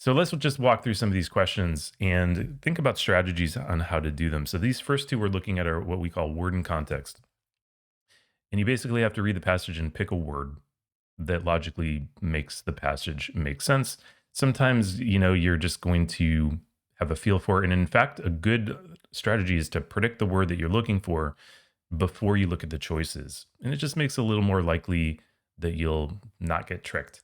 So let's just walk through some of these questions and think about strategies on how to do them. So these first two we're looking at are what we call Worden Context. And you basically have to read the passage and pick a word that logically makes the passage make sense. Sometimes, you're just going to have a feel for it. And in fact, a good strategy is to predict the word that you're looking for before you look at the choices. And it just makes it a little more likely that you'll not get tricked.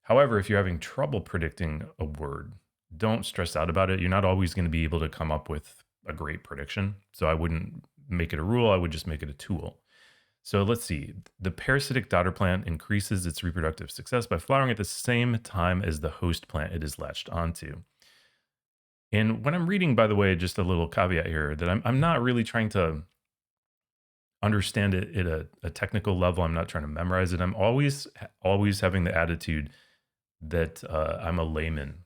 However, if you're having trouble predicting a word, don't stress out about it. You're not always going to be able to come up with a great prediction. So I wouldn't make it a rule, I would just make it a tool. So let's see. The parasitic daughter plant increases its reproductive success by flowering at the same time as the host plant it is latched onto. And when I'm reading, by the way, just a little caveat here that I'm not really trying to understand it at a technical level. I'm not trying to memorize it. I'm always having the attitude that I'm a layman.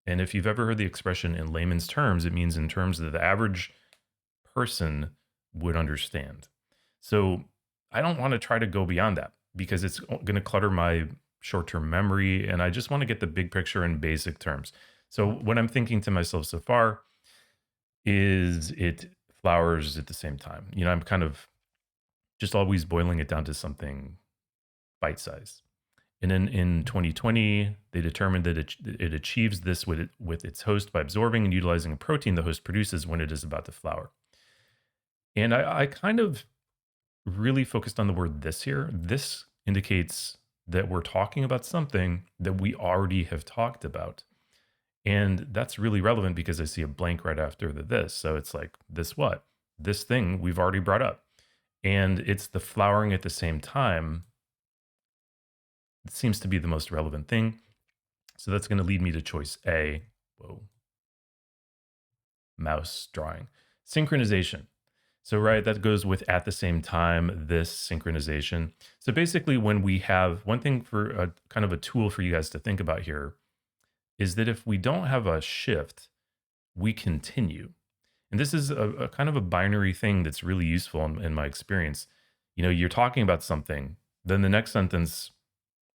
And if you've ever heard the expression in layman's terms, it means in terms that the average person would understand. So I don't want to try to go beyond that because it's going to clutter my short-term memory. And I just want to get the big picture in basic terms. So what I'm thinking to myself so far is it flowers at the same time. I'm kind of just always boiling it down to something bite-sized. And then in 2020, they determined that it achieves this with its host by absorbing and utilizing a protein the host produces when it is about to flower. And I kind of really focused on the word this here. This indicates that we're talking about something that we already have talked about. And that's really relevant because I see a blank right after the this. So it's like, this what? This thing we've already brought up. And it's the flowering at the same time. It seems to be the most relevant thing. So that's going to lead me to choice A. Whoa. Mouse drawing. Synchronization. So, right, that goes with at the same time, this synchronization. So basically when we have one thing for a kind of a tool for you guys to think about here is that if we don't have a shift, we continue. And this is a kind of a binary thing that's really useful in my experience. You're talking about something, then the next sentence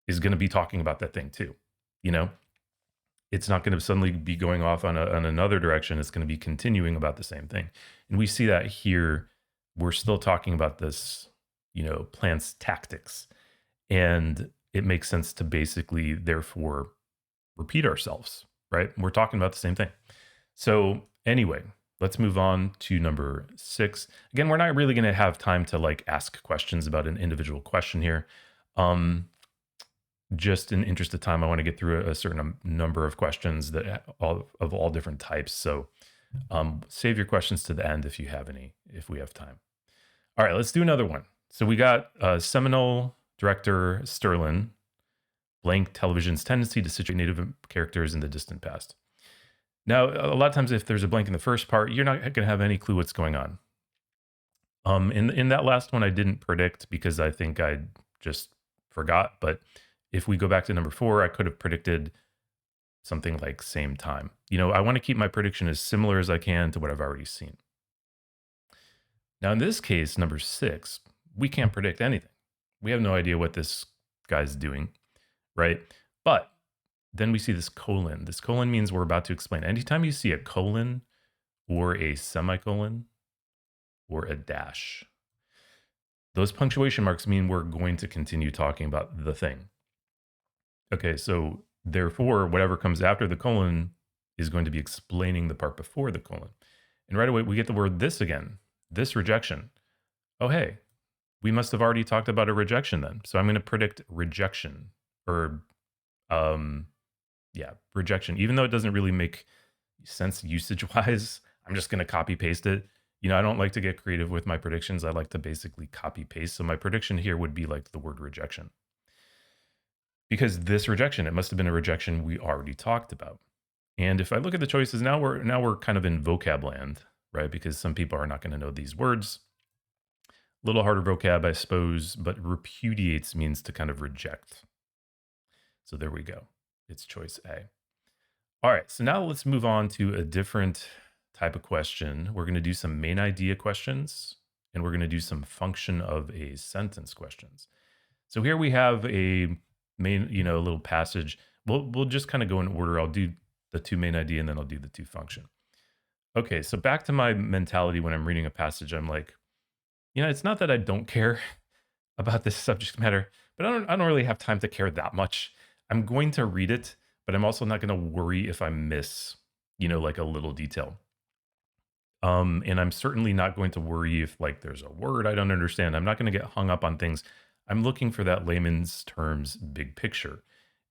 is going to be talking about that thing too. It's not going to suddenly be going off on another direction. It's going to be continuing about the same thing. And we see that here. We're still talking about this, plant's tactics. And it makes sense to basically, therefore, repeat ourselves, right? We're talking about the same thing. So anyway, let's move on to number 6. Again, we're not really going to have time to ask questions about an individual question here. Just in interest of time, I want to get through a certain number of questions that of all different types. So save your questions to the end if you have any, if we have time. All right, let's do another one. So we got Seminole director Sterling, blank television's tendency to situate native characters in the distant past. Now, a lot of times if there's a blank in the first part, you're not going to have any clue what's going on. In that last one, I didn't predict because I think I just forgot, but if we go back to number 4, I could have predicted something like same time. I want to keep my prediction as similar as I can to what I've already seen. Now, in this case, number 6, we can't predict anything. We have no idea what this guy's doing, right? But then we see this colon. This colon means we're about to explain. Anytime you see a colon or a semicolon or a dash, those punctuation marks mean we're going to continue talking about the thing. Okay, so therefore, whatever comes after the colon is going to be explaining the part before the colon. And right away, we get the word this again, this rejection. Oh, hey, we must have already talked about a rejection then. So I'm going to predict rejection or, rejection. Even though it doesn't really make sense usage-wise, I'm just going to copy paste it. I don't like to get creative with my predictions. I like to basically copy paste. So my prediction here would be like the word rejection. Because this rejection, it must have been a rejection we already talked about. And if I look at the choices, now we're kind of in vocab land, right? Because some people are not going to know these words. A little harder vocab, I suppose, but repudiates means to kind of reject. So there we go. It's choice A. All right, so now let's move on to a different type of question. We're going to do some main idea questions, and we're going to do some function of a sentence questions. So here we have a main, a little passage. We'll just kind of go in order. I'll do the to main ID, and then I'll do the to function. Okay, so back to my mentality when I'm reading a passage, I'm like, it's not that I don't care about this subject matter, but I don't really have time to care that much. I'm going to read it, but I'm also not going to worry if I miss, like a little detail. And I'm certainly not going to worry if like there's a word I don't understand. I'm not going to get hung up on things. I'm looking for that layman's terms big picture.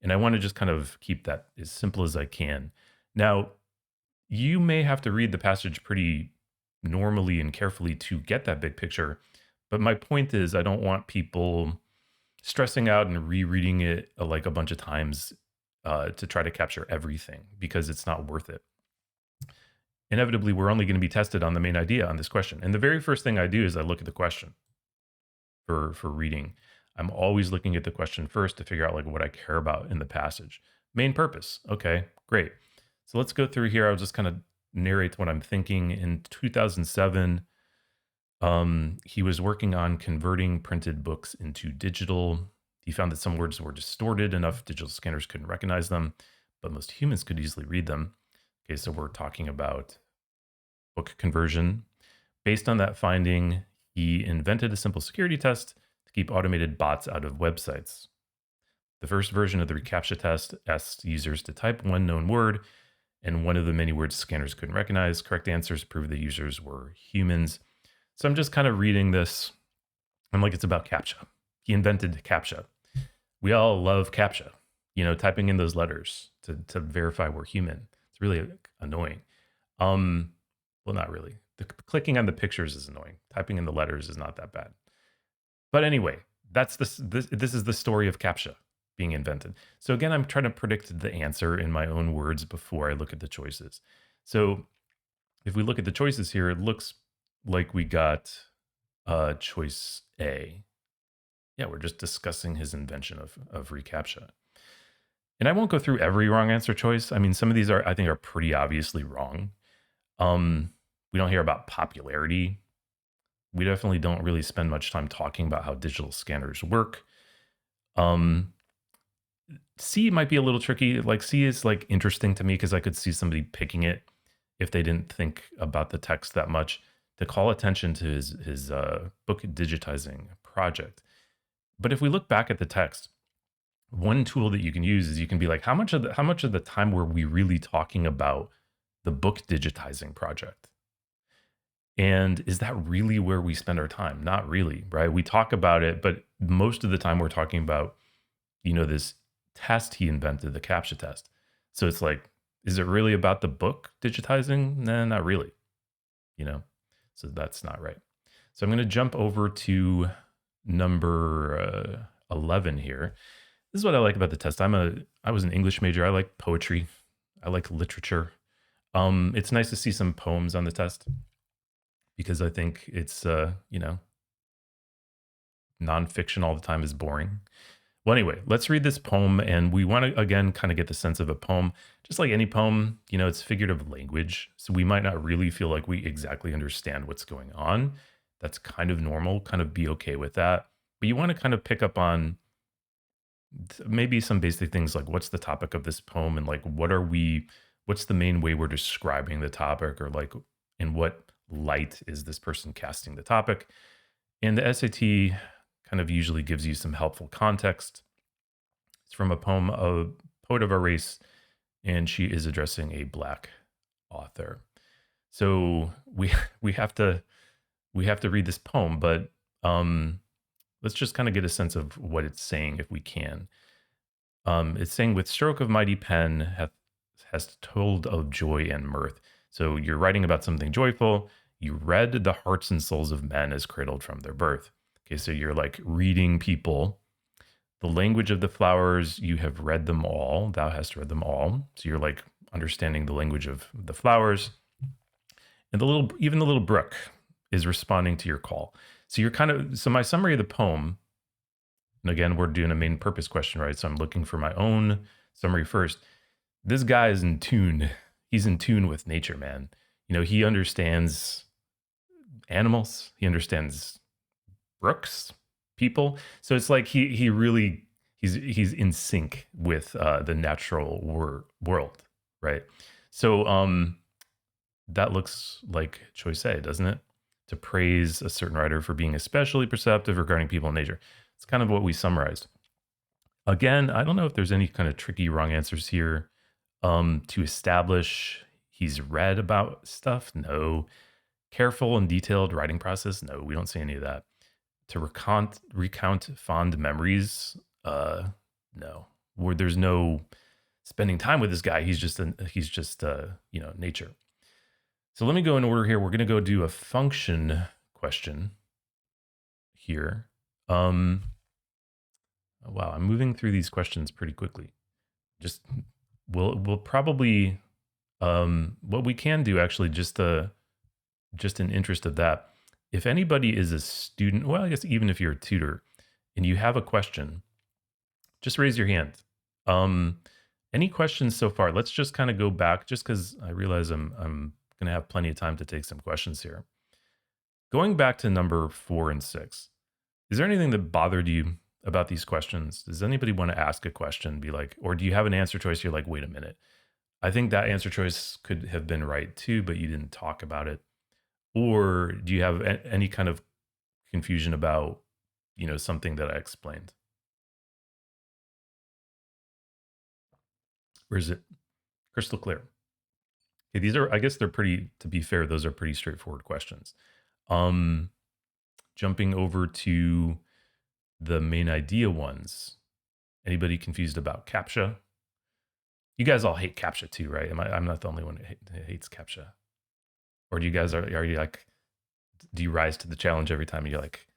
And I want to just kind of keep that as simple as I can. Now, you may have to read the passage pretty normally and carefully to get that big picture. But my point is, I don't want people stressing out and rereading it like a bunch of times to try to capture everything because it's not worth it. Inevitably, we're only going to be tested on the main idea on this question. And the very first thing I do is I look at the question for reading. I'm always looking at the question first to figure out like what I care about in the passage. Main purpose. Okay, great. So let's go through here. I'll just kind of narrate what I'm thinking. In 2007, he was working on converting printed books into digital. He found that some words were distorted enough digital scanners couldn't recognize them, but most humans could easily read them. Okay, so we're talking about book conversion. Based on that finding, he invented a simple security test to keep automated bots out of websites. The first version of the reCAPTCHA test asked users to type one known word and one of the many words scanners couldn't recognize. Correct answers proved the users were humans. So I'm just kind of reading this. I'm like, it's about CAPTCHA. He invented CAPTCHA. We all love CAPTCHA, typing in those letters to verify we're human. It's really annoying. Well, not really. Clicking on the pictures is annoying. Typing in the letters is not that bad. But anyway, this is the story of CAPTCHA being invented. So again, I'm trying to predict the answer in my own words before I look at the choices. So if we look at the choices here, it looks like we got choice A. Yeah, we're just discussing his invention of reCAPTCHA. And I won't go through every wrong answer choice. I mean, some of these I think are pretty obviously wrong. We don't hear about popularity. We definitely don't really spend much time talking about how digital scanners work. C might be a little tricky. Like C is like interesting to me because I could see somebody picking it if they didn't think about the text that much to call attention to his book digitizing project. But if we look back at the text, one tool that you can use is you can be like, how much of the time were we really talking about the book digitizing project? And is that really where we spend our time? Not really, right? We talk about it, but most of the time we're talking about, this test he invented, the CAPTCHA test. So it's like, is it really about the book digitizing? Nah, not really, so that's not right. So I'm going to jump over to number 11 here. This is what I like about the test. I was an English major. I like poetry. I like literature. It's nice to see some poems on the test because I think it's, nonfiction all the time is boring. Well, anyway, let's read this poem, and we want to, again, kind of get the sense of a poem. Just like any poem, it's figurative language, so we might not really feel like we exactly understand what's going on. That's kind of normal, kind of be okay with that. But you want to kind of pick up on maybe some basic things like what's the topic of this poem and like what's the main way we're describing the topic, or like in what light is this person casting the topic. And the SAT kind of usually gives you some helpful context. It's from a poem, a poet of our race, and she is addressing a Black author. So we have to read this poem, but let's just kind of get a sense of what it's saying if we can. It's saying, with stroke of mighty pen has told of joy and mirth. So you're writing about something joyful. You read the hearts and souls of men as cradled from their birth. Okay, so you're like reading people. The language of the flowers, you have read them all. Thou hast read them all. So you're like understanding the language of the flowers. And even the little brook is responding to your call. So so my summary of the poem, and again, we're doing a main purpose question, right? So I'm looking for my own summary first. This guy is in tune. He's in tune with nature, man. He understands animals. He understands brooks, people. So it's like he's in sync with the natural world. right? So that looks like choice A, doesn't it? To praise a certain writer for being especially perceptive regarding people and nature. It's kind of what we summarized. Again, I don't know if there's any kind of tricky wrong answers here. To establish he's read about stuff, no. Careful and detailed writing process, no, we don't see any of that. To recount fond memories, no. Where there's no spending time with this guy. He's just nature. So let me go in order here. We're gonna go do a function question here. Wow, I'm moving through these questions pretty quickly. Just we'll probably what we can do actually just in interest of that. If anybody is a student, well, I guess even if you're a tutor and you have a question, just raise your hand. Um, any questions so far? Let's just kind of go back, just because I realize I'm going to have plenty of time to take some questions here. Going back to number 4 and 6, is there anything that bothered you about these questions? Does anybody want to ask a question? Be like, or do you have an answer choice? You're like, wait a minute. I think that answer choice could have been right too, but you didn't talk about it. Or do you have any kind of confusion about, something that I explained? Or is it crystal clear? Okay, these are, I guess they're pretty, to be fair, those are pretty straightforward questions. Jumping over to the main idea ones. Anybody confused about CAPTCHA? You guys all hate CAPTCHA too, right? I'm not the only one who hates CAPTCHA. Or do you guys, are you like, do you rise to the challenge every time you're like,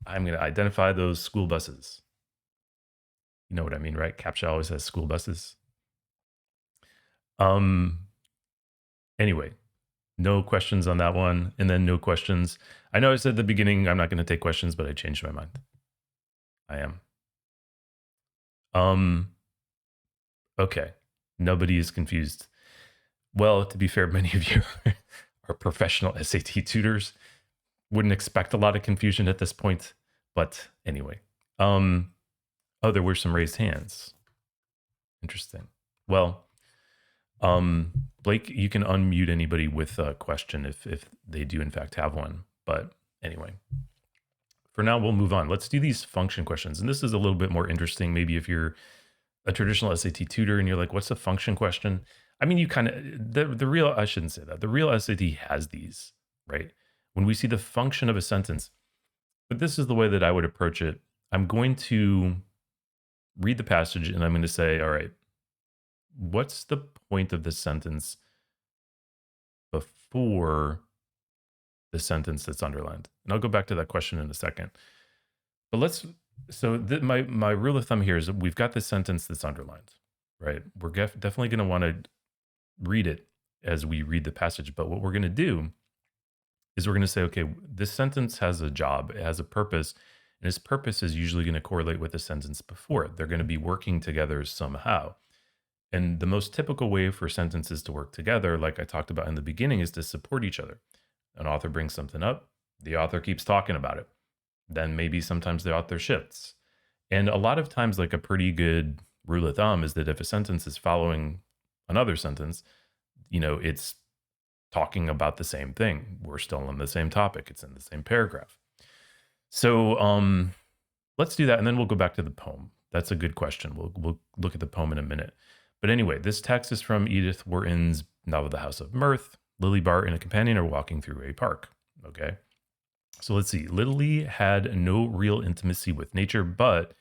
I'm going to identify those school buses? You know what I mean, right? CAPTCHA always has school buses. Anyway, no questions on that one. And then no questions. I know I said at the beginning, I'm not going to take questions, but I changed my mind. I am. Okay. Nobody is confused. Well, to be fair, many of you are professional SAT tutors. Wouldn't expect a lot of confusion at this point. But anyway. Oh, there were some raised hands. Interesting. Well, Blake, you can unmute anybody with a question if they do in fact have one. But anyway, for now, we'll move on. Let's do these function questions. And this is a little bit more interesting. Maybe if you're a traditional SAT tutor and you're like, what's a function question? I mean, you kind of, the real, I shouldn't say that. The real SAT has these, right? When we see the function of a sentence, but this is the way that I would approach it. I'm going to read the passage and I'm going to say, all right, what's the point of this sentence before the sentence that's underlined? And I'll go back to that question in a second. But my rule of thumb here is that we've got this sentence that's underlined, right? We're definitely going to want to read it as we read the passage. But what we're going to do is we're going to say, okay, this sentence has a job, it has a purpose, and its purpose is usually going to correlate with the sentence before it. They're going to be working together somehow. And the most typical way for sentences to work together, like I talked about in the beginning, is to support each other. An author brings something up, the author keeps talking about it. Then maybe sometimes the author shifts. And a lot of times, like a pretty good rule of thumb is that if a sentence is following another sentence, it's talking about the same thing. We're still on the same topic. It's in the same paragraph. So let's do that. And then we'll go back to the poem. That's a good question. We'll look at the poem in a minute. But anyway, this text is from Edith Wharton's novel, The House of Mirth. Lily Bart and a companion are walking through a park. Okay. So let's see. Lily had no real intimacy with nature, but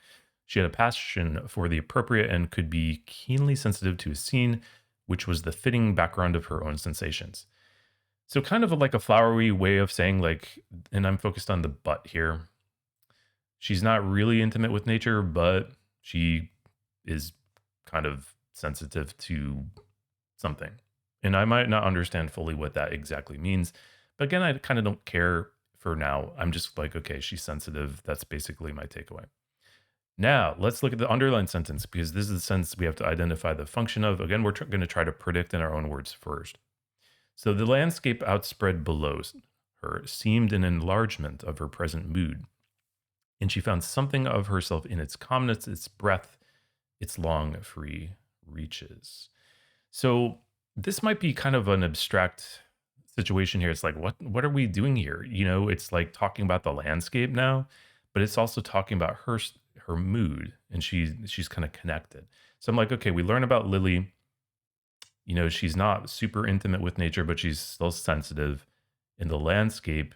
she had a passion for the appropriate and could be keenly sensitive to a scene, which was the fitting background of her own sensations. So kind of like a flowery way of saying like, and I'm focused on the but here. She's not really intimate with nature, but she is kind of sensitive to something. And I might not understand fully what that exactly means. But again, I kind of don't care for now. I'm just like, okay, she's sensitive. That's basically my takeaway. Now, let's look at the underlined sentence because this is the sentence we have to identify the function of. Again, we're going to try to predict in our own words first. So the landscape outspread below her seemed an enlargement of her present mood. And she found something of herself in its calmness, its breath, its long, free reaches. So this might be kind of an abstract situation here. It's like, what are we doing here? You know, it's like talking about the landscape now, but it's also talking about her mood, and she's kind of connected. So I'm like, okay, we learn about Lily. You know, she's not super intimate with nature, but she's still sensitive, and the landscape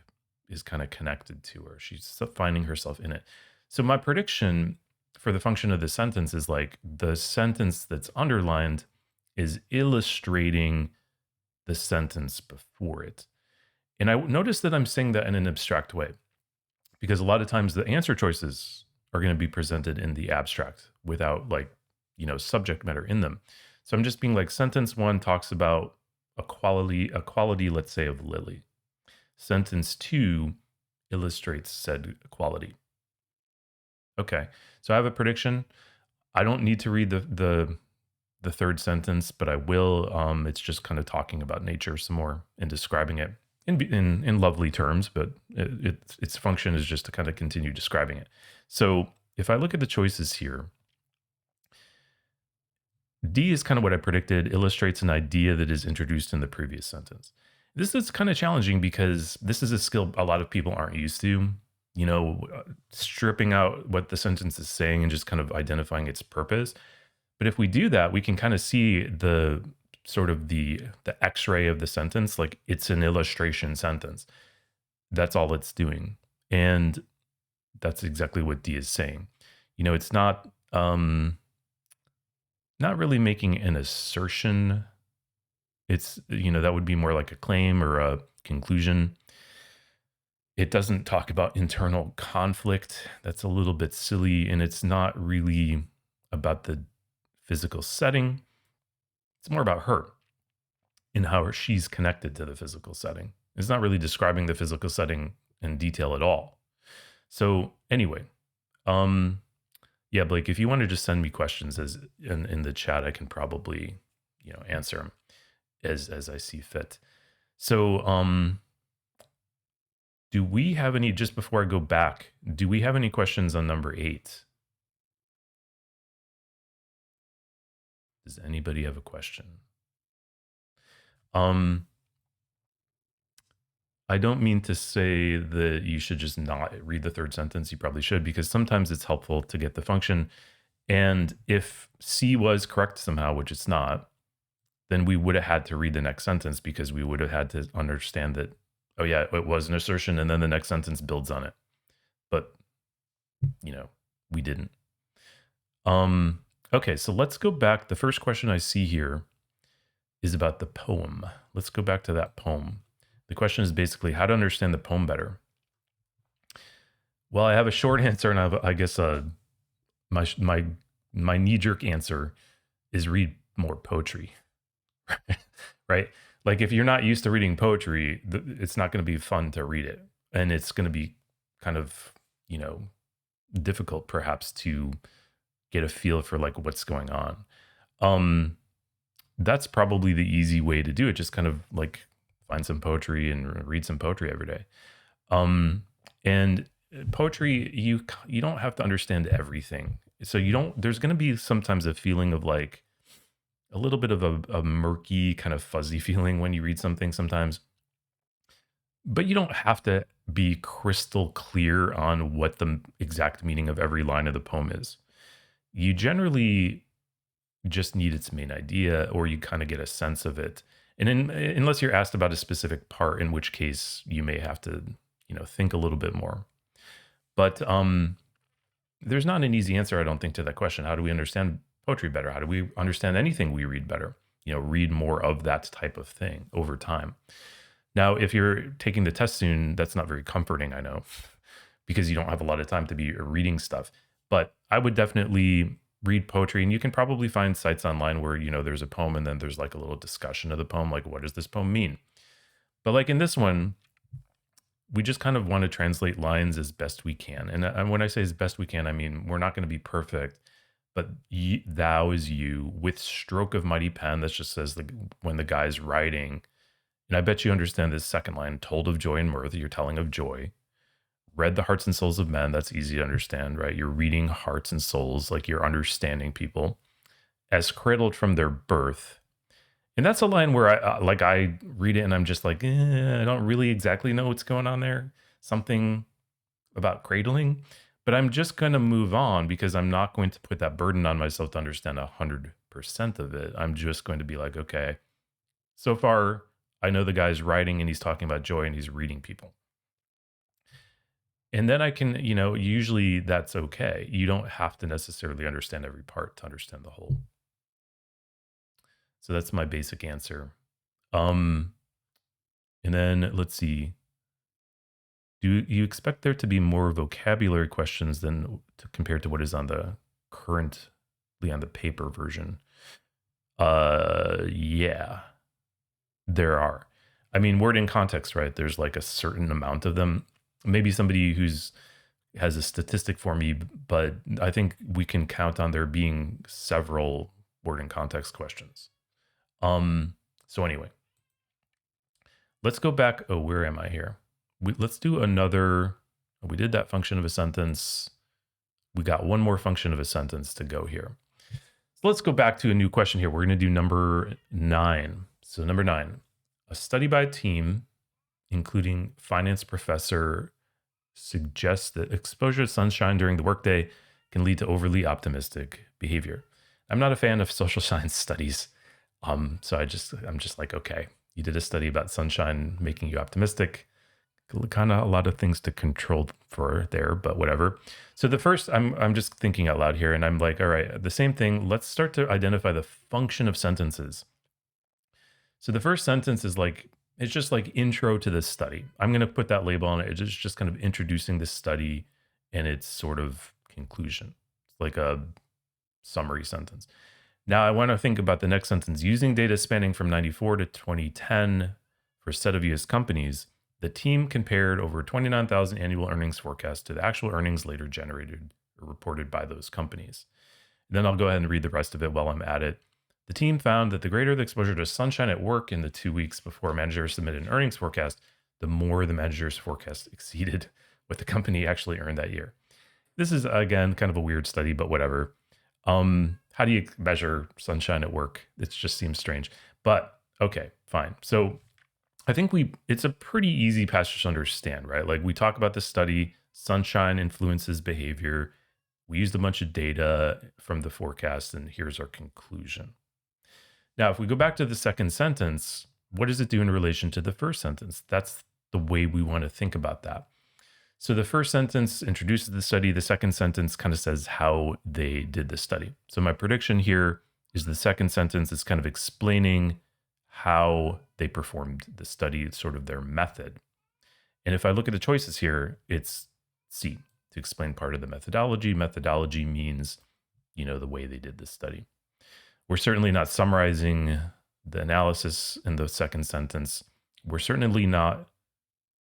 is kind of connected to her. She's finding herself in it. So my prediction for the function of the sentence is like the sentence that's underlined is illustrating the sentence before it. And I notice that I'm saying that in an abstract way because a lot of times the answer choices are going to be presented in the abstract without like, subject matter in them. So I'm just being like, sentence one talks about a quality, let's say, of Lily. Sentence two illustrates said quality. Okay, so I have a prediction. I don't need to read the third sentence, but I will. It's just kind of talking about nature some more and describing it in lovely terms, but its function is just to kind of continue describing it. So if I look at the choices here, D is kind of what I predicted, illustrates an idea that is introduced in the previous sentence. This is kind of challenging because this is a skill a lot of people aren't used to, stripping out what the sentence is saying and just kind of identifying its purpose. But if we do that, we can kind of see the sort of the X-ray of the sentence, like it's an illustration sentence. That's all it's doing. And that's exactly what D is saying. It's not really making an assertion. It's, that would be more like a claim or a conclusion. It doesn't talk about internal conflict. That's a little bit silly. And it's not really about the physical setting. It's more about her and how she's connected to the physical setting. It's not really describing the physical setting in detail at all. So anyway, yeah, Blake, if you want to just send me questions as in the chat, I can probably, answer them as I see fit. So, do we have any, just before I go back, do we have any questions on number 8? Does anybody have a question? I don't mean to say that you should just not read the third sentence. You probably should, because sometimes it's helpful to get the function. And if C was correct somehow, which it's not, then we would have had to read the next sentence because we would have had to understand that, oh yeah, it was an assertion, and then the next sentence builds on it. But, we didn't. Okay, so let's go back. The first question I see here is about the poem. Let's go back to that poem. The question is basically how to understand the poem better. Well, I have a short answer, and I guess my knee-jerk answer is read more poetry, right? Like if you're not used to reading poetry, it's not going to be fun to read it, and it's going to be kind of difficult perhaps to get a feel for like what's going on. That's probably the easy way to do it. Just kind of like find some poetry and read some poetry every day. And poetry, you don't have to understand everything. So there's going to be sometimes a feeling of like a little bit of a murky kind of fuzzy feeling when you read something sometimes, but you don't have to be crystal clear on what the exact meaning of every line of the poem is. You generally just need its main idea, or you kind of get a sense of it. And unless you're asked about a specific part, in which case you may have to, think a little bit more. But there's not an easy answer, I don't think, to that question. How do we understand poetry better? How do we understand anything we read better? Read more of that type of thing over time. Now, if you're taking the test soon, that's not very comforting, I know, because you don't have a lot of time to be reading stuff. But I would definitely read poetry, and you can probably find sites online where, there's a poem and then there's like a little discussion of the poem, like what does this poem mean? But like in this one, we just kind of want to translate lines as best we can. And when I say as best we can, I mean, we're not going to be perfect, but thou is you with stroke of mighty pen. That just says like when the guy's writing. And I bet you understand this second line, told of joy and mirth, you're telling of joy. Read the hearts and souls of men, that's easy to understand, right? You're reading hearts and souls, like you're understanding people. As cradled from their birth. And that's a line where I read it and I'm just like, I don't really exactly know what's going on there. Something about cradling, but I'm just going to move on because I'm not going to put that burden on myself to understand 100% of it. I'm just going to be like, okay, so far I know the guy's writing and he's talking about joy and he's reading people. And then I can, usually that's okay. You don't have to necessarily understand every part to understand the whole. So that's my basic answer. And then let's see. Do you expect there to be more vocabulary questions compared to what is currently on the paper version? Yeah, there are. I mean, Word in context, right? There's like a certain amount of them. Maybe somebody has a statistic for me, but I think we can count on there being several Word in context questions. So anyway, let's go back. Oh, where am I here? Let's do another. We did that function of a sentence. We got one more function of a sentence to go here. So let's go back to a new question here. We're going to do number 9. So number 9, a study by a team, including finance professor, suggests that exposure to sunshine during the workday can lead to overly optimistic behavior. I'm not a fan of social science studies. So I'm just like, okay, you did a study about sunshine making you optimistic. Kind of a lot of things to control for there, but whatever. So the first, I'm just thinking out loud here, and I'm like, all right, the same thing. Let's start to identify the function of sentences. So the first sentence is like, it's just like intro to this study. I'm going to put that label on it. It's just kind of introducing this study and its sort of conclusion. It's like a summary sentence. Now I want to think about the next sentence. Using data spanning from 94 to 2010 for a set of US companies, the team compared over 29,000 annual earnings forecasts to the actual earnings later generated or reported by those companies. And then I'll go ahead and read the rest of it while I'm at it. The team found that the greater the exposure to sunshine at work in the 2 weeks before a manager submitted an earnings forecast, the more the manager's forecast exceeded what the company actually earned that year. This is, again, kind of a weird study, but whatever. How do you measure sunshine at work? It just seems strange, but okay, fine. So I think it's a pretty easy passage to understand, right? Like we talk about the study, sunshine influences behavior. We used a bunch of data from the forecast, and here's our conclusion. Now, if we go back to the second sentence, what does it do in relation to the first sentence? That's the way we want to think about that. So the first sentence introduces the study. The second sentence kind of says how they did the study. So my prediction here is the second sentence is kind of explaining how they performed the study. It's sort of their method. And if I look at the choices here, it's C, to explain part of the methodology. Methodology means, the way they did the study. We're certainly not summarizing the analysis in the second sentence. We're certainly not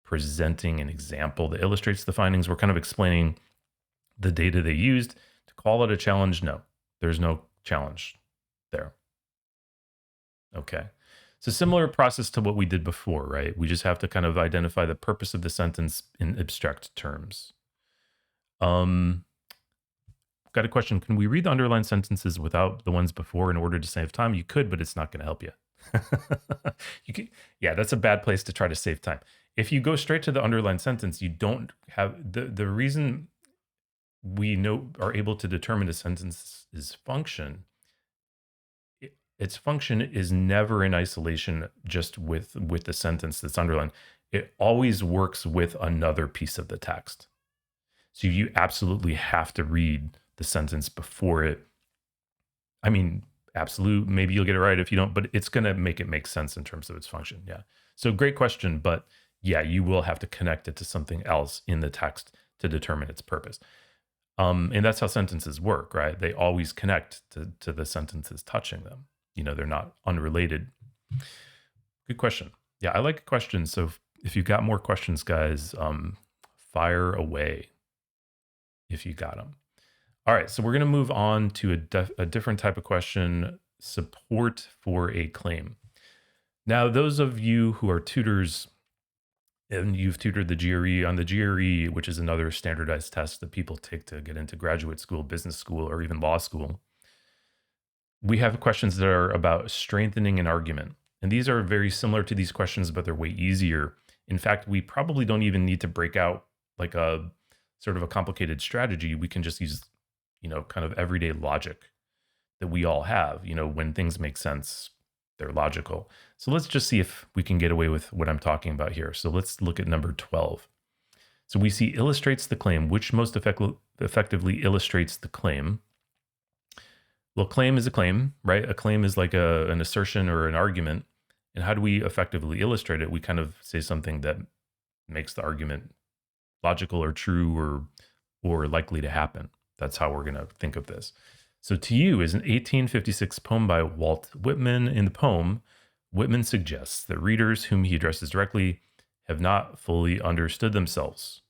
presenting an example that illustrates the findings. We're kind of explaining the data they used. To call it a challenge, no, there's no challenge there. Okay. So similar process to what we did before, right? We just have to kind of identify the purpose of the sentence in abstract terms. Got a question. Can we read the underlined sentences without the ones before in order to save time? You could, but it's not going to help you. Yeah, that's a bad place to try to save time. If you go straight to the underlined sentence, you don't have the reason we are able to determine a sentence's function. Its function is never in isolation just with the sentence that's underlined. It always works with another piece of the text. So you absolutely have to read the sentence before it. I mean, absolute, maybe you'll get it right if you don't, but it's going to make sense in terms of its function. Yeah. So great question, but yeah, you will have to connect it to something else in the text to determine its purpose. And that's how sentences work, right? They always connect to the sentences touching them. They're not unrelated. Good question. Yeah, I like questions. So if you got more questions, guys, fire away if you got them. All right, so we're going to move on to a different type of question, support for a claim. Now, those of you who are tutors and you've tutored the GRE, on the GRE, which is another standardized test that people take to get into graduate school, business school, or even law school, We have questions that are about strengthening an argument. And these are very similar to these questions, but they're way easier. In fact, we probably don't even need to break out like a sort of a complicated strategy. We can just use, kind of everyday logic that we all have. When things make sense, they're logical. So let's just see if we can get away with what I'm talking about here. So let's look at number 12. So we see illustrates the claim, which most effectively illustrates the claim. Well, claim is a claim, right? A claim is like an assertion or an argument. And how do we effectively illustrate it? We kind of say something that makes the argument logical or true or likely to happen. That's how we're going to think of this. So To You is an 1856 poem by Walt Whitman. In the poem, Whitman suggests that readers whom he addresses directly have not fully understood themselves.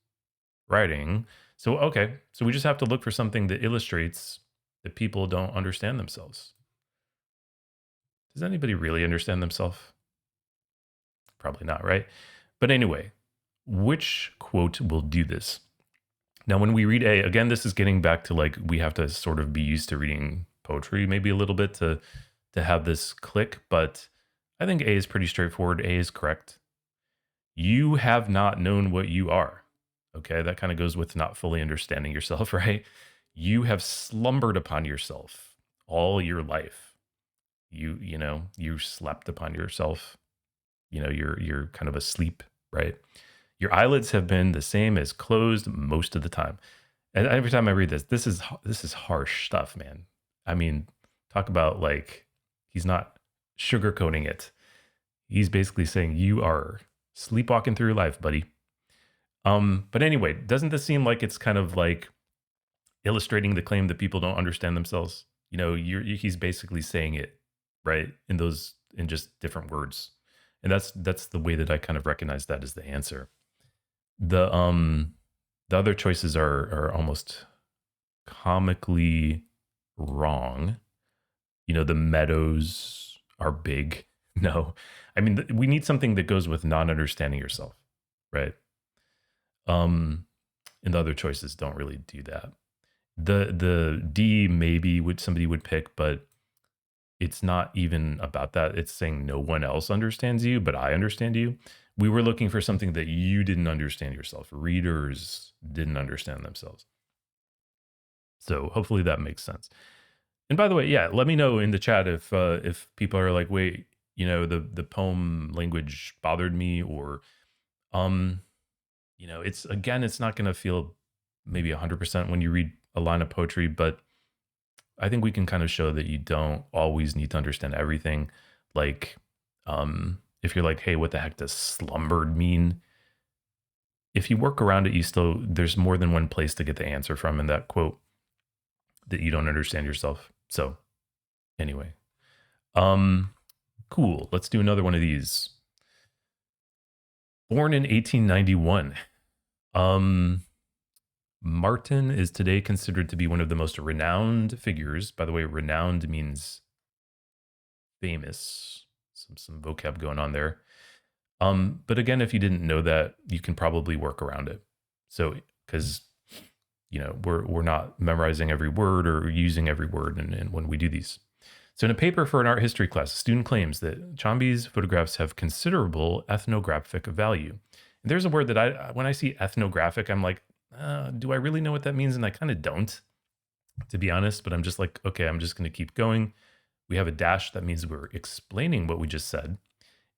Writing. So, okay, so we just have to look for something that illustrates that people don't understand themselves. Does anybody really understand themselves? Probably not, right? But anyway, which quote will do this? Now, when we read A, again, this is getting back to like we have to sort of be used to reading poetry maybe a little bit to have this click, but I think A is pretty straightforward. A is correct. You have not known what you are. Okay, that kind of goes with not fully understanding yourself, right? You have slumbered upon yourself all your life. You slept upon yourself. You're kind of asleep, right? Your eyelids have been the same as closed most of the time. And every time I read this is harsh stuff, man. I mean, talk about like he's not sugarcoating it. He's basically saying you are sleepwalking through your life, buddy. But anyway, doesn't this seem like it's kind of like illustrating the claim that people don't understand themselves? He's basically saying it, right? In just different words. And that's the way that I kind of recognize that as the answer. The other choices are almost comically wrong. The meadows are big. No, I mean, we need something that goes with non-understanding yourself, right? And the other choices don't really do that. The D maybe somebody would pick, but it's not even about that. It's saying no one else understands you, but I understand you. We were looking for something that you didn't understand yourself. Readers didn't understand themselves. So hopefully that makes sense. And by the way, yeah, let me know in the chat if people are like, wait, the poem language bothered me, or it's not going to feel maybe 100% when you read a line of poetry, but I think we can kind of show that you don't always need to understand everything. Like, if you're like, hey, what the heck does slumbered mean? If you work around it, there's more than one place to get the answer from in that quote that you don't understand yourself. So anyway, cool. Let's do another one of these. Born in 1891. Martin is today considered to be one of the most renowned figures. By the way, renowned means famous. Some vocab going on there. But again, if you didn't know that, you can probably work around it. So, because we're not memorizing every word or using every word, and when we do these. So, in a paper for an art history class, a student claims that Chamby's photographs have considerable ethnographic value. And there's a word that when I see ethnographic, I'm like, do I really know what that means? And I kind of don't, to be honest. But I'm just like, okay, I'm just going to keep going. We have a dash. That means we're explaining what we just said.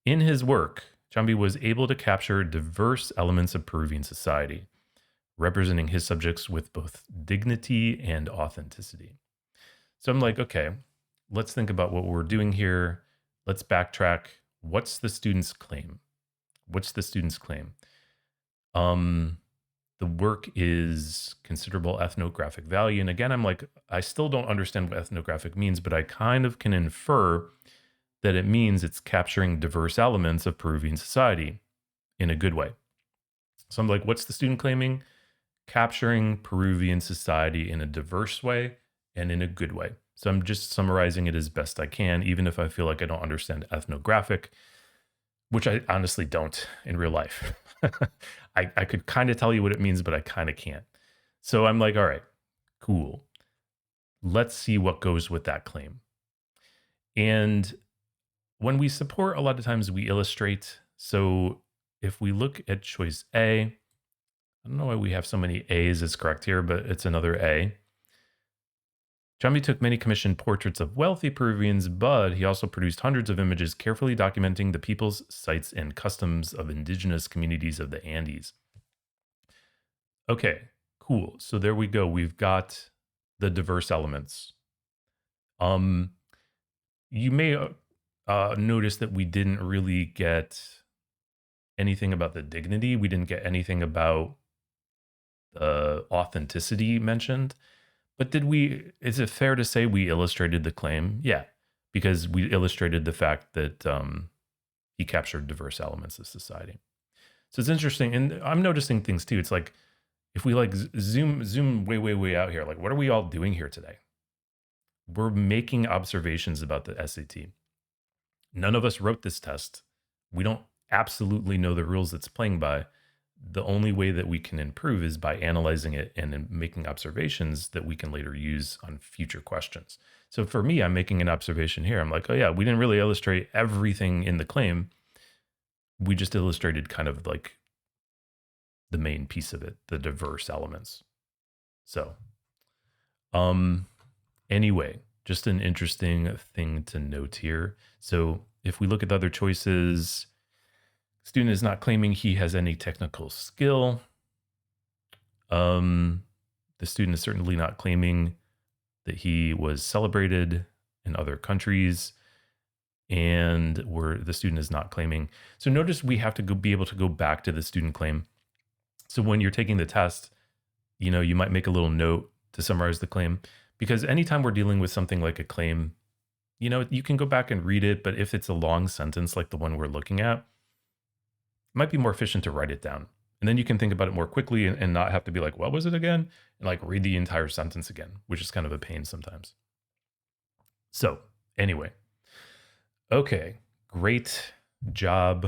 In his work, Chamby was able to capture diverse elements of Peruvian society, representing his subjects with both dignity and authenticity. So I'm like, okay, let's think about what we're doing here. Let's backtrack. What's the student's claim? The work is considerable ethnographic value. And again, I'm like, I still don't understand what ethnographic means, but I kind of can infer that it means it's capturing diverse elements of Peruvian society in a good way. So I'm like, what's the student claiming? Capturing Peruvian society in a diverse way and in a good way. So I'm just summarizing it as best I can, even if I feel like I don't understand ethnographic, which I honestly don't in real life. I could kind of tell you what it means, but I kind of can't. So I'm like, all right, cool. Let's see what goes with that claim. And when we support, a lot of times we illustrate. So if we look at choice A, I don't know why we have so many A's as correct here, but it's another A. Jambi took many commissioned portraits of wealthy Peruvians, but he also produced hundreds of images carefully documenting the peoples, sites, and customs of indigenous communities of the Andes. Okay, cool. So there we go. We've got the diverse elements. You may notice that we didn't really get anything about the dignity. We didn't get anything about the authenticity mentioned. But is it fair to say we illustrated the claim? Yeah, because we illustrated the fact that he captured diverse elements of society. So it's interesting. And I'm noticing things too. It's like, if we like zoom way out here, like what are we all doing here today? We're making observations about the SAT. None of us wrote this test. We don't absolutely know the rules it's playing by. The only way that we can improve is by analyzing it and then making observations that we can later use on future questions. So for me, I'm making an observation here. I'm like, oh yeah, we didn't really illustrate everything in the claim. We just illustrated kind of like the main piece of it, the diverse elements. So, anyway, just an interesting thing to note here. So if we look at the other choices, student is not claiming he has any technical skill. The student is certainly not claiming that he was celebrated in other countries, and the student is not claiming. So notice we have to be able to go back to the student claim. So when you're taking the test, you might make a little note to summarize the claim, because anytime we're dealing with something like a claim, you can go back and read it, but if it's a long sentence like the one we're looking at, it might be more efficient to write it down. And then you can think about it more quickly and not have to be like, what was it again? And like read the entire sentence again, which is kind of a pain sometimes. So anyway, okay, great job,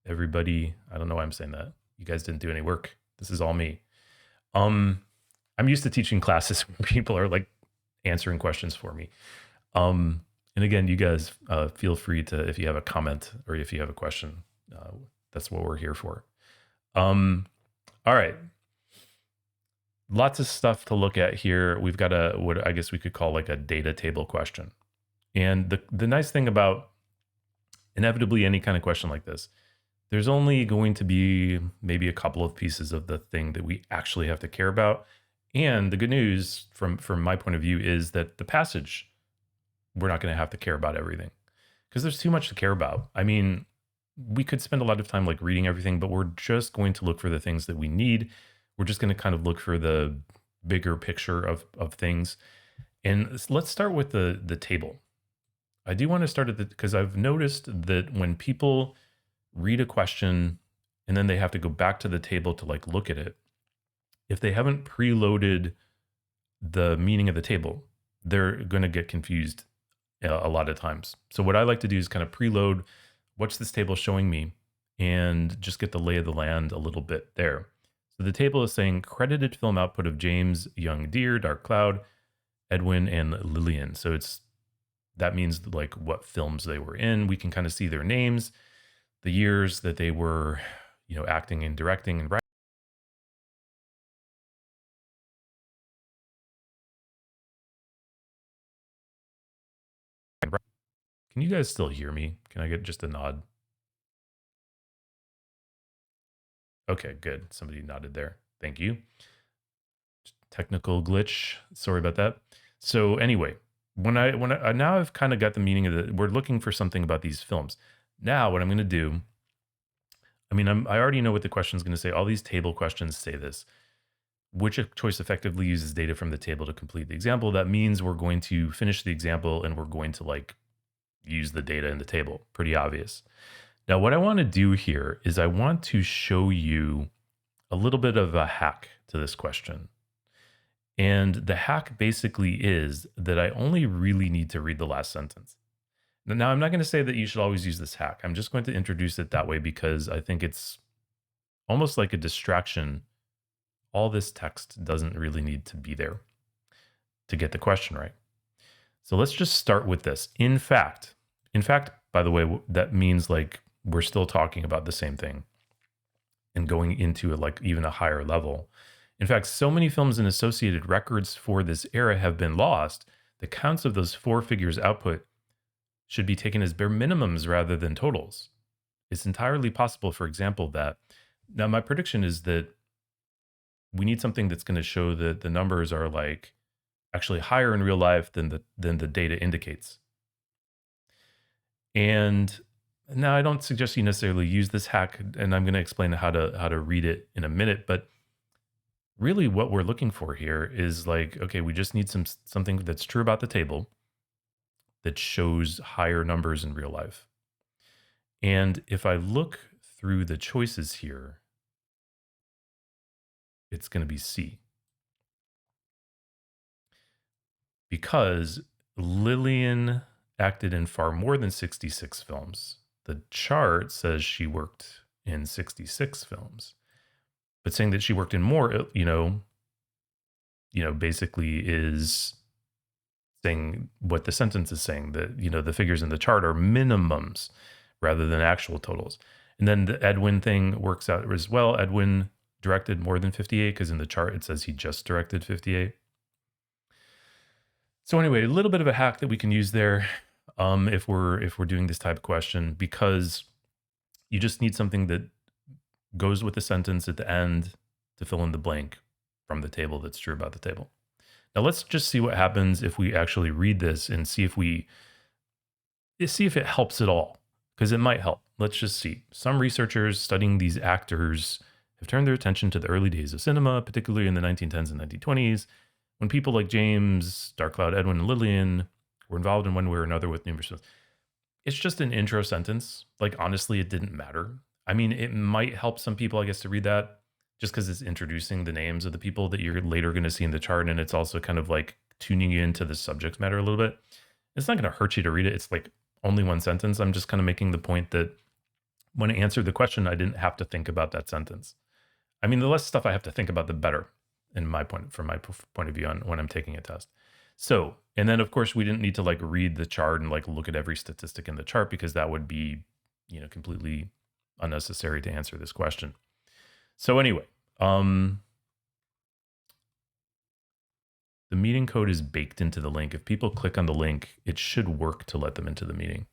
everybody. I don't know why I'm saying that. You guys didn't do any work. This is all me. I'm used to teaching classes where people are like answering questions for me. And again, you guys feel free to, if you have a comment or if you have a question, that's what we're here for. All right. Lots of stuff to look at here. We've got what I guess we could call like a data table question. And the nice thing about inevitably any kind of question like this, there's only going to be maybe a couple of pieces of the thing that we actually have to care about. And the good news from my point of view is that the passage, we're not going to have to care about everything because there's too much to care about. I mean, we could spend a lot of time like reading everything, but we're just going to look for the things that we need. We're just going to kind of look for the bigger picture of things. And let's start with the table. I do want to start at because I've noticed that when people read a question and then they have to go back to the table to like look at it, if they haven't preloaded the meaning of the table, they're going to get confused a lot of times. So what I like to do is kind of preload what's this table showing me and just get the lay of the land a little bit there. So the table is saying credited film output of James, Young Deer, Dark Cloud, Edwin, and Lillian. So that means like what films they were in. We can kind of see their names, the years that they were, acting and directing and writing. Can you guys still hear me? Can I get just a nod? Okay, good. Somebody nodded there. Thank you. Technical glitch. Sorry about that. So anyway, when I now I've kind of got the meaning of we're looking for something about these films. Now what I'm going to do, I mean, I already know what the question is going to say. All these table questions say this. Which choice effectively uses data from the table to complete the example? That means we're going to finish the example and we're going to like use the data in the table. Pretty obvious. Now, what I want to do here is I want to show you a little bit of a hack to this question. And the hack basically is that I only really need to read the last sentence. Now, I'm not going to say that you should always use this hack. I'm just going to introduce it that way because I think it's almost like a distraction. All this text doesn't really need to be there to get the question right. So let's just start with this. In fact, by the way, that means like we're still talking about the same thing and going into a, like even a higher level. In fact, so many films and associated records for this era have been lost. The counts of those four figures output should be taken as bare minimums rather than totals. It's entirely possible, for example, that now my prediction is that we need something that's going to show that the numbers are like actually higher in real life than the data indicates. And now I don't suggest you necessarily use this hack, and I'm going to explain how to read it in a minute, but really what we're looking for here is like, okay, we just need something that's true about the table that shows higher numbers in real life. And if I look through the choices here, it's going to be C. Because Lillian acted in far more than 66 films. The chart says she worked in 66 films. But saying that she worked in more, basically is saying what the sentence is saying, that, the figures in the chart are minimums rather than actual totals. And then the Edwin thing works out as well. Edwin directed more than 58 because in the chart it says he just directed 58. So anyway, a little bit of a hack that we can use there if we're doing this type of question, because you just need something that goes with the sentence at the end to fill in the blank from the table that's true about the table. Now let's just see what happens if we actually read this and see if it helps at all, because it might help. Let's just see. Some researchers studying these actors have turned their attention to the early days of cinema, particularly in the 1910s and 1920s, when people like James, Dark Cloud, Edwin, and Lillian were involved in one way or another with numerous films. It's just an intro sentence. Like, honestly, it didn't matter. I mean, it might help some people, I guess, to read that just because it's introducing the names of the people that you're later going to see in the chart. And it's also kind of like tuning you into the subject matter a little bit. It's not going to hurt you to read it. It's like only one sentence. I'm just kind of making the point that when I answered the question, I didn't have to think about that sentence. I mean, the less stuff I have to think about, the better from my point of view on when I'm taking a test. So, and then of course we didn't need to like read the chart and like look at every statistic in the chart, because that would be, completely unnecessary to answer this question. So anyway, the meeting code is baked into the link. If people click on the link, it should work to let them into the meeting.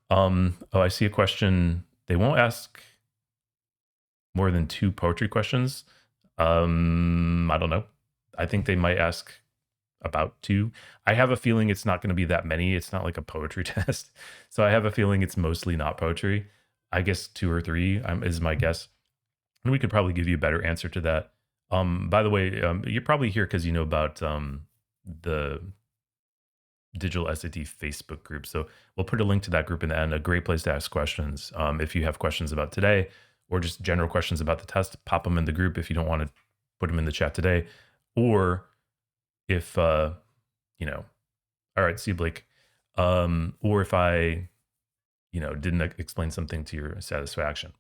Oh, I see a question. They won't ask more than 2 poetry questions. I don't know. I think they might ask about 2. I have a feeling it's not going to be that many. It's not like a poetry test. So I have a feeling it's mostly not poetry. I guess 2 or 3 is my guess. And we could probably give you a better answer to that. By the way, you're probably here because you know about the Digital SAT Facebook group. So we'll put a link to that group in the end. A great place to ask questions. If you have questions about today or just general questions about the test, pop them in the group if you don't want to put them in the chat today. Or if, all right, see Blake. Or if I, didn't explain something to your satisfaction.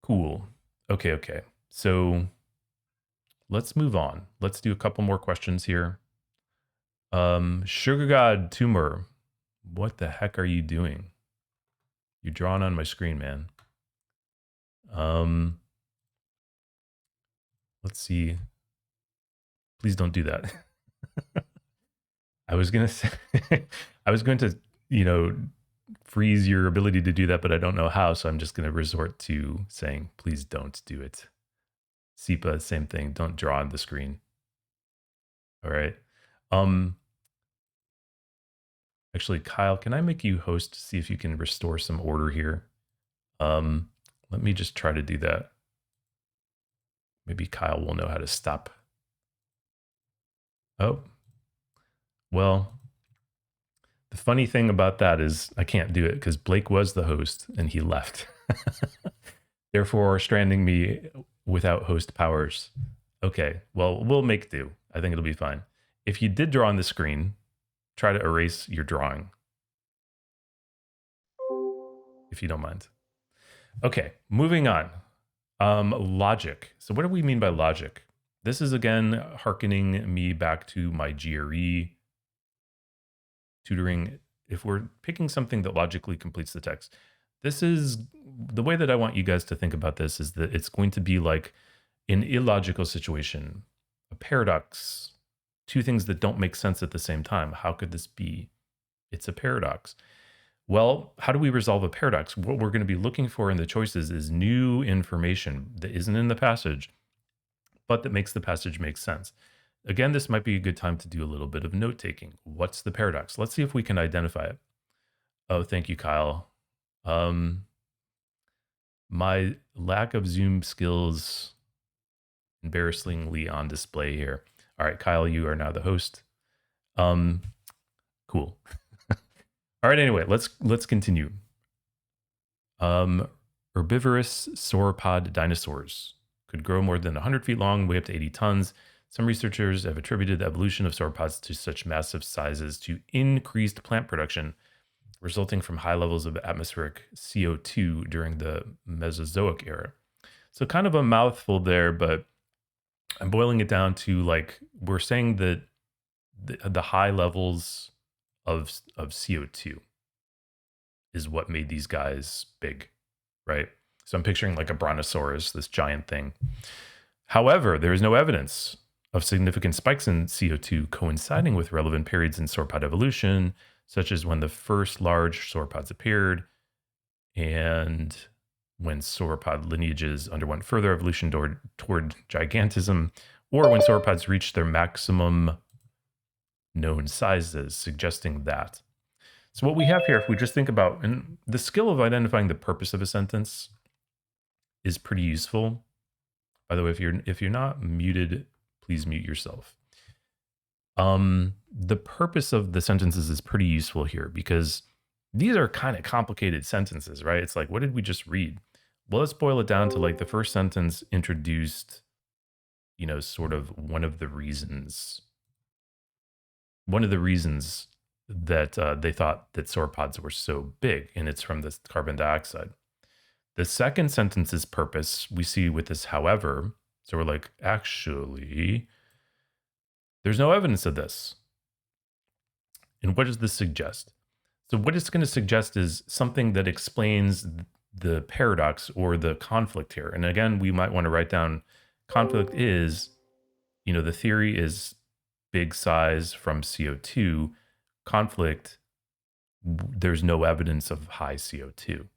Cool. Okay. So let's move on. Let's do a couple more questions here. Sugar God Tumor, what the heck are you doing? You're drawing on my screen, man. Let's see. Please don't do that. I was going to, freeze your ability to do that, but I don't know how. So I'm just going to resort to saying, please don't do it. SEPA, same thing. Don't draw on the screen. All right. Actually, Kyle, can I make you host to see if you can restore some order here? Let me just try to do that. Maybe Kyle will know how to stop. Oh, well, the funny thing about that is I can't do it because Blake was the host and he left. Therefore, stranding me without host powers. Okay, well, we'll make do. I think it'll be fine. If you did draw on the screen, try to erase your drawing, if you don't mind. Okay, moving on. Logic. So what do we mean by logic? This is again hearkening me back to my GRE tutoring. If we're picking something that logically completes the text, this is the way that I want you guys to think about this, is that it's going to be like an illogical situation, a paradox, two things that don't make sense at the same time. How could this be? It's a paradox. Well, how do we resolve a paradox? What we're going to be looking for in the choices is new information that isn't in the passage, but that makes the passage make sense. Again, this might be a good time to do a little bit of note taking. What's the paradox? Let's see if we can identify it. Oh, thank you, Kyle. My lack of Zoom skills embarrassingly on display here. All right, Kyle, you are now the host. Cool. All right, anyway, let's continue. Herbivorous sauropod dinosaurs could grow more than 100 feet long, weigh up to 80 tons. Some researchers have attributed the evolution of sauropods to such massive sizes to increased plant production, resulting from high levels of atmospheric CO2 during the Mesozoic era. So kind of a mouthful there, but I'm boiling it down to, like, we're saying that the high levels of CO2 is what made these guys big, right? So I'm picturing like a brontosaurus, this giant thing. However, there is no evidence of significant spikes in CO2 coinciding with relevant periods in sauropod evolution, such as when the first large sauropods appeared and when sauropod lineages underwent further evolution toward gigantism, or when sauropods reached their maximum known sizes, suggesting that. So what we have here, if we just think about, and the skill of identifying the purpose of a sentence is pretty useful. By the way, if you're not muted, please mute yourself. The purpose of the sentences is pretty useful here because these are kind of complicated sentences, right? It's like, what did we just read? Well, let's boil it down to, like, the first sentence introduced, sort of one of the reasons that they thought that sauropods were so big, and it's from this carbon dioxide. The second sentence's purpose we see with this, however. So we're like, actually, there's no evidence of this. And what does this suggest? So what it's going to suggest is something that explains the paradox or the conflict here. And again, we might want to write down conflict is, the theory is big size from CO2. Conflict, there's no evidence of high CO2.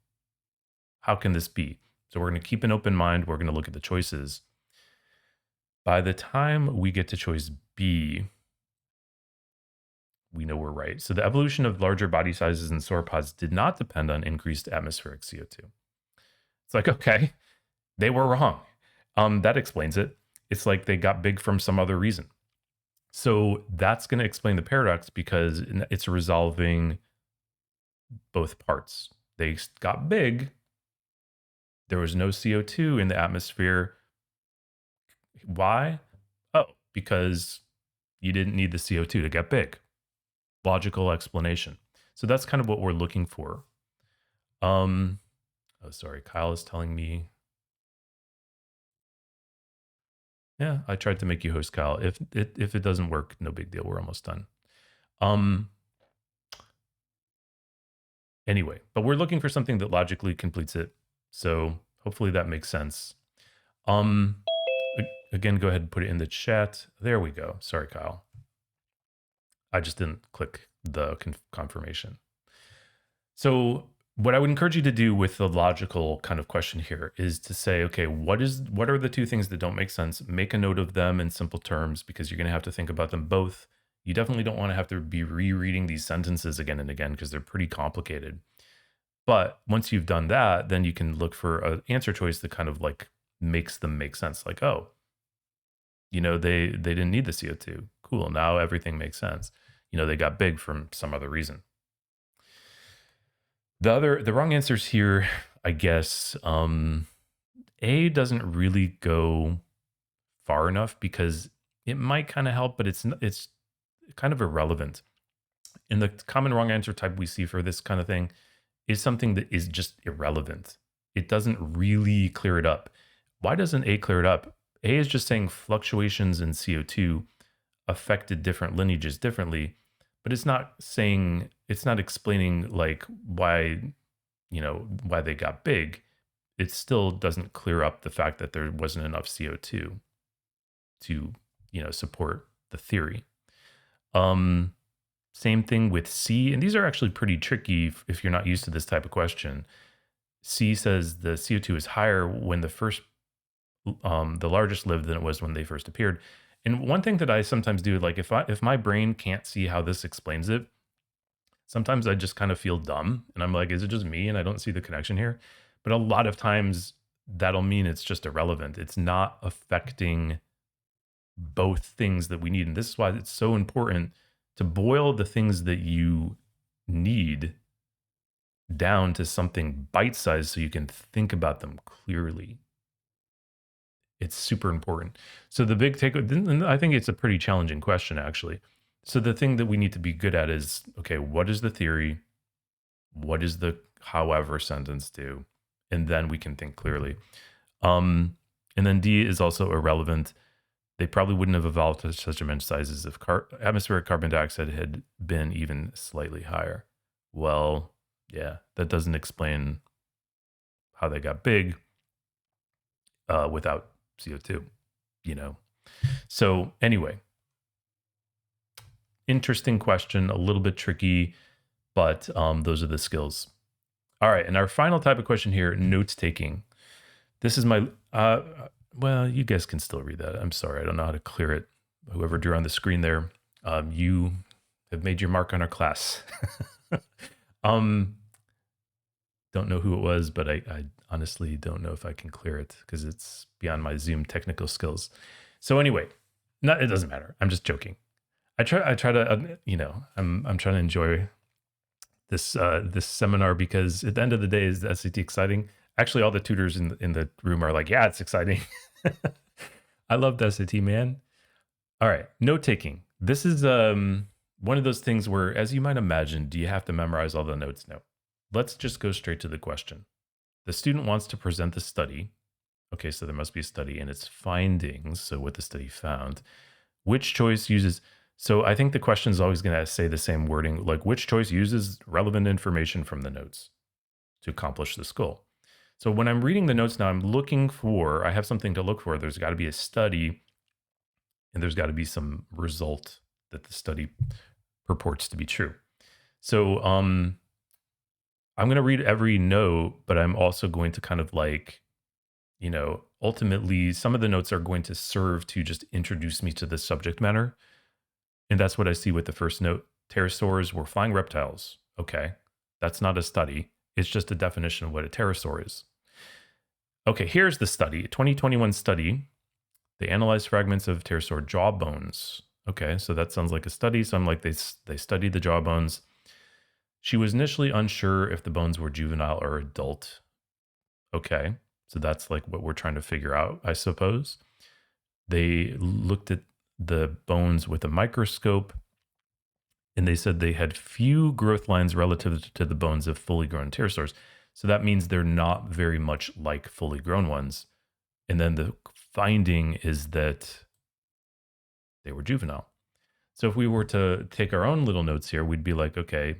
How can this be? So we're going to keep an open mind. We're going to look at the choices. By the time we get to choice B, we know we're right. So the evolution of larger body sizes in sauropods did not depend on increased atmospheric CO2. It's like, okay, they were wrong. That explains it. It's like they got big from some other reason. So that's going to explain the paradox because it's resolving both parts. They got big. There was no CO2 in the atmosphere. Why? Oh, because you didn't need the CO2 to get big. Logical explanation. So that's kind of what we're looking for. Oh, sorry. Kyle is telling me. Yeah, I tried to make you host, Kyle. If it doesn't work, no big deal. We're almost done. Anyway, but we're looking for something that logically completes it. So hopefully that makes sense. Again, go ahead and put it in the chat. There we go. Sorry, Kyle. I just didn't click the confirmation. So what I would encourage you to do with the logical kind of question here is to say, okay, what are the two things that don't make sense? Make a note of them in simple terms because you're going to have to think about them both. You definitely don't want to have to be rereading these sentences again and again because they're pretty complicated. But once you've done that, then you can look for an answer choice that kind of like makes them make sense. Like, oh, they didn't need the CO2. Cool. Now everything makes sense. They got big from some other reason. The wrong answers here, I guess, A doesn't really go far enough because it might kind of help, but it's kind of irrelevant. And the common wrong answer type we see for this kind of thing is something that is just irrelevant. It doesn't really clear it up. Why doesn't A clear it up? A is just saying fluctuations in CO2 affected different lineages differently, but it's not explaining like why, why they got big. It still doesn't clear up the fact that there wasn't enough CO2 to, support the theory. Um, Same thing with C, and these are actually pretty tricky if you're not used to this type of question. C says the CO2 is higher when the largest lived than it was when they first appeared. And one thing that I sometimes do, like if my brain can't see how this explains it, sometimes I just kind of feel dumb, and I'm like, is it just me and I don't see the connection here? But a lot of times that'll mean it's just irrelevant. It's not affecting both things that we need. And this is why it's so important to boil the things that you need down to something bite-sized so you can think about them clearly. It's super important. So the big takeaway, I think it's a pretty challenging question, actually. So the thing that we need to be good at is, okay, what is the theory? What is the however sentence do? And then we can think clearly. And then D is also irrelevant. They probably wouldn't have evolved to such immense sizes if atmospheric carbon dioxide had been even slightly higher. Well, yeah, that doesn't explain how they got big without CO2, So anyway, interesting question, a little bit tricky, but those are the skills. All right, and our final type of question here, notes taking. This is my, well, you guys can still read that. I'm sorry, I don't know how to clear it. Whoever drew on the screen there, you have made your mark on our class. Don't know who it was, but I honestly don't know if I can clear it because it's beyond my Zoom technical skills. So anyway, it doesn't matter. I'm just joking. I try to, I'm trying to enjoy this seminar because at the end of the day, is the SAT exciting? Actually, all the tutors in the room are like, yeah, it's exciting. I love the SAT, man. All right, note taking. This is one of those things where, as you might imagine, do you have to memorize all the notes? No. Let's just go straight to the question. The student wants to present the study. Okay, so there must be a study and its findings. So what the study found. Which choice uses... So I think the question is always going to say the same wording, like which choice uses relevant information from the notes to accomplish this goal. So when I'm reading the notes now, I have something to look for. There's got to be a study and there's got to be some result that the study purports to be true. So I'm going to read every note, but I'm also going to kind of like, ultimately some of the notes are going to serve to just introduce me to the subject matter. And that's what I see with the first note. Pterosaurs were flying reptiles. Okay, that's not a study. It's just a definition of what a pterosaur is. Okay, here's the study. A 2021 study. They analyzed fragments of pterosaur jaw bones. Okay, so that sounds like a study. So I'm like, they studied the jaw bones. She was initially unsure if the bones were juvenile or adult. Okay, so that's like what we're trying to figure out, I suppose. They looked at the bones with a microscope, and they said they had few growth lines relative to the bones of fully grown pterosaurs. So that means they're not very much like fully grown ones. And then the finding is that they were juvenile. So if we were to take our own little notes here, we'd be like, okay,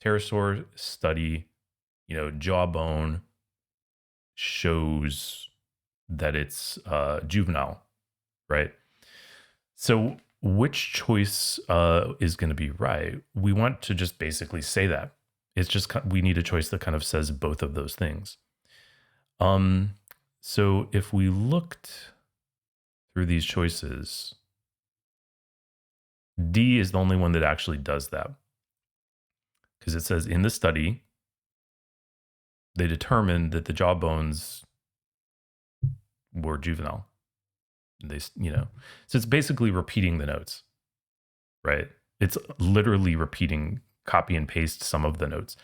pterosaur study, jawbone shows that it's juvenile, right? So which choice is going to be right? We want to just basically say that. It's just, we need a choice that kind of says both of those things. So if we looked through these choices, D is the only one that actually does that. Because it says in the study, they determined that the jaw bones were juvenile. So it's basically repeating the notes, right? It's literally repeating, copy and paste some of the notes.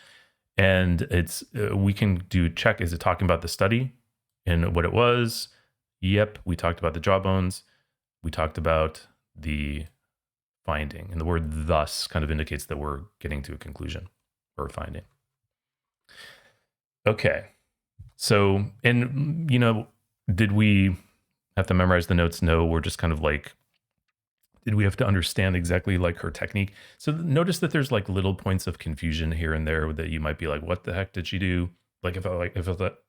And it's, we can check, is it talking about the study and what it was? Yep. We talked about the jaw bones. We talked about the finding, and the word thus kind of indicates that we're getting to a conclusion or a finding. Okay. So, and, did we have to memorize the notes? No, we're just kind of like, did we have to understand exactly like her technique? So notice that there's like little points of confusion here and there that you might be like, what the heck did she do? Like if I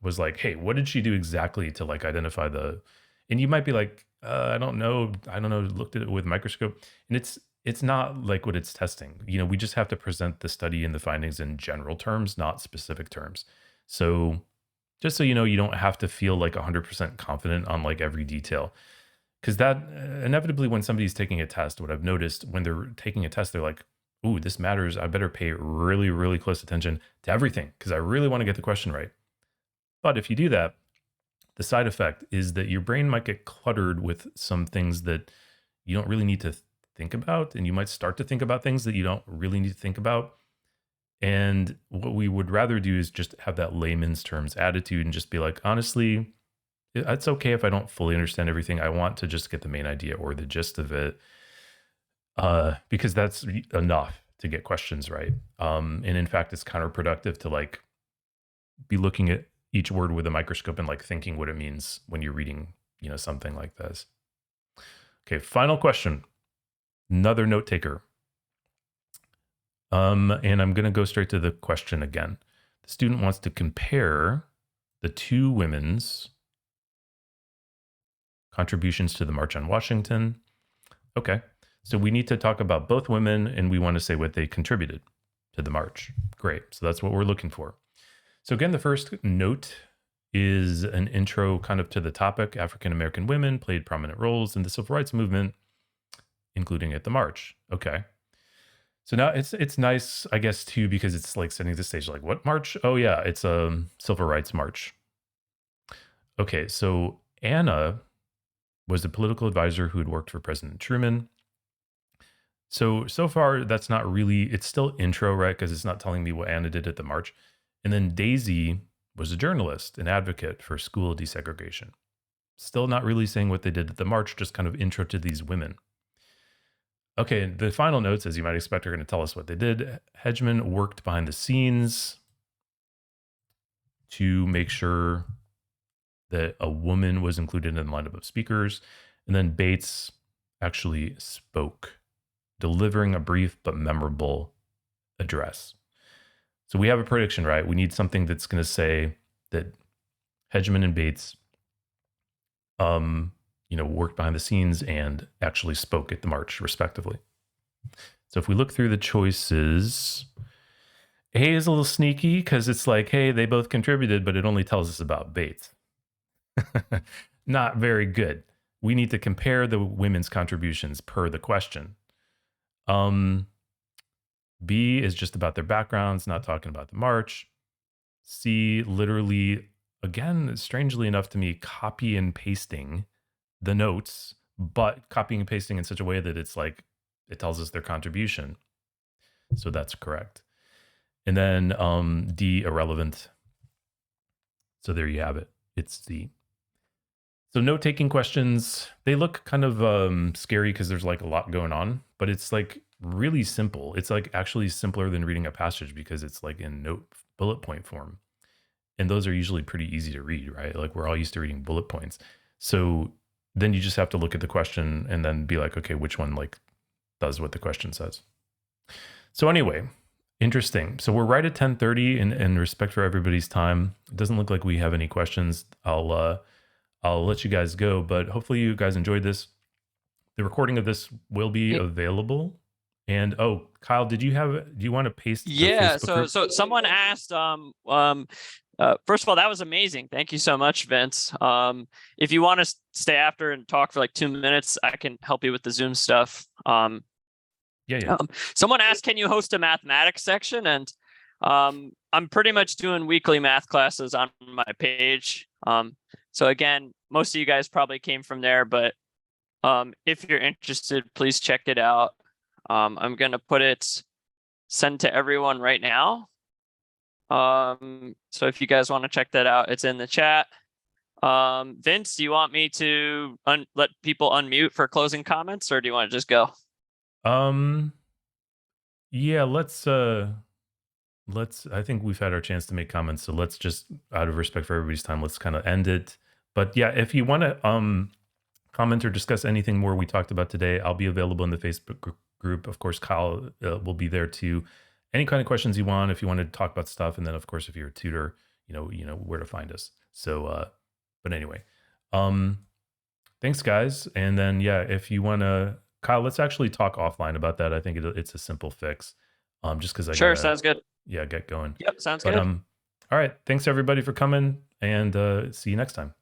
was like, hey, what did she do exactly to like identify the, and you might be like, I don't know. I don't know. Looked at it with a microscope, and it's not like what it's testing. You know, we just have to present the study and the findings in general terms, not specific terms. So just so you know, you don't have to feel like 100% confident on like every detail. Because that inevitably, when somebody's taking a test, what I've noticed when they're taking a test, they're like, ooh, this matters. I better pay really, really close attention to everything because I really want to get the question right. But if you do that, the side effect is that your brain might get cluttered with some things that you don't really need to think about. And you might start to think about things that you don't really need to think about. And what we would rather do is just have that layman's terms attitude and just be like, honestly, it's okay if I don't fully understand everything. I want to just get the main idea or the gist of it, because that's enough to get questions right. And in fact, it's counterproductive to like be looking at each word with a microscope and like thinking what it means when you're reading, you know, something like this. Okay, final question. Another note taker. And I'm going to go straight to the question again. The student wants to compare the two women's contributions to the March on Washington. Okay, so we need to talk about both women and we want to say what they contributed to the march. Great, so that's what we're looking for. So again, the first note is an intro kind of to the topic. African American women played prominent roles in the civil rights movement, including at the march. Okay. So now it's nice, I guess, too, because it's like setting the stage. Like, what march? Oh yeah, it's a civil rights march. Okay, so Anna was a political advisor who had worked for President Truman. So far, that's not really, it's still intro, right? Because it's not telling me what Anna did at the march. And then Daisy was a journalist, an advocate for school desegregation. Still not really saying what they did at the march, just kind of intro to these women. Okay, the final notes, as you might expect, are going to tell us what they did. Hedgeman worked behind the scenes to make sure that a woman was included in the lineup of speakers. And then Bates actually spoke, delivering a brief but memorable address. So we have a prediction, right? We need something that's going to say that Hedgeman and Bates, worked behind the scenes and actually spoke at the march, respectively. So if we look through the choices, A is a little sneaky because it's like, hey, they both contributed, but it only tells us about Bates. Not very good. We need to compare the women's contributions per the question. B is just about their backgrounds, not talking about the march. C, literally, again, strangely enough to me, copy and pasting the notes, but copying and pasting in such a way that it's like, it tells us their contribution. So that's correct. And then D, irrelevant. So there you have it. It's D. So note-taking questions, they look kind of scary because there's like a lot going on, but it's like really simple. It's like actually simpler than reading a passage because it's like in note bullet point form. And those are usually pretty easy to read, right? Like we're all used to reading bullet points. So then you just have to look at the question and then be like, okay, which one like does what the question says? So anyway, interesting. So we're right at 10:30 in respect for everybody's time. It doesn't look like we have any questions. I'll let you guys go, but hopefully you guys enjoyed this. The recording of this will be available. And Kyle, do you want to paste the Facebook group? So someone asked, first of all, that was amazing. Thank you so much, Vince. If you want to stay after and talk for like 2 minutes, I can help you with the Zoom stuff. Someone asked, can you host a mathematics section? And I'm pretty much doing weekly math classes on my page. So again, most of you guys probably came from there, but if you're interested, please check it out. I'm going to put it send to everyone right now. So if you guys want to check that out, it's in the chat. Vince, do you want me to let people unmute for closing comments, or do you want to just go? Yeah, let's I think we've had our chance to make comments, so let's just, out of respect for everybody's time, let's kind of end it. But yeah, if you want to comment or discuss anything more we talked about today, I'll be available in the Facebook group. Of course, Kyle will be there too. Any kind of questions you want, if you want to talk about stuff, and then of course, if you're a tutor, you know where to find us. So, but anyway, thanks guys. And then yeah, if you want to, Kyle, let's actually talk offline about that. I think it's a simple fix. Just because I Sure, gotta, sounds good. yeah, get going. Yep, sounds But good. all right, thanks everybody for coming, and see you next time.